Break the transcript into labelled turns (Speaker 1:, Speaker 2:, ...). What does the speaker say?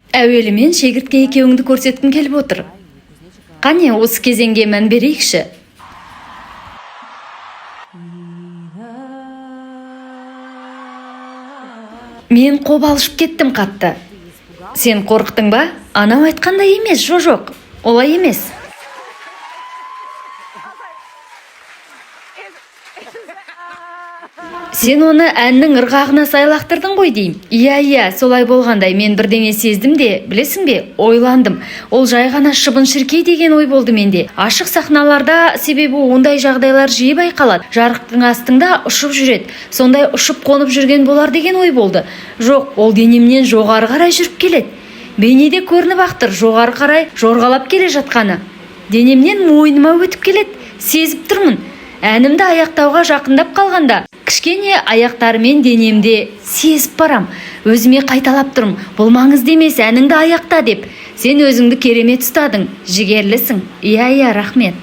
Speaker 1: Әуелі мен шегіртке екеуіңді көрсеткім келіп отыр. Қане, осы кезеңге мән берейікші. Мен қобалжып кеттім қатты. Сен қорықтың ба? Анау айтқандай емес, жоқ, олай емес. Сен оны әннің ырғағына сайлақтырдың ғой дейім. Иә, солай болғандай мен бірдеңе сездім де, білесің бе, ойландым. Ол жай ғана шыбын-шіркей деген ой болды менде. Ашық сахналарда себебі ондай жағдайлар жиі байқалады. Жарықтың астында ұшып жүреді. Сондай ұшып қонып жүрген болар деген ой болды. Жоқ, ол денемнен жоғары қарай жүріп келеді. Бейнеде көрініп ақтыр, жоғары қарай жорғалап келе жатқаны. Денемнен мойныма өтіп келеді. Сезіп тұрмын. Әнімді аяқтауға жақындап қалғанда, кішкене аяқтарымен денемде сезіп барам. Өзіме қайталап тұрым, бұл маңызды емес, әніңді аяқта деп. Сен өзіңді керемет ұстадың, жігерлісің. Иә, рахмет.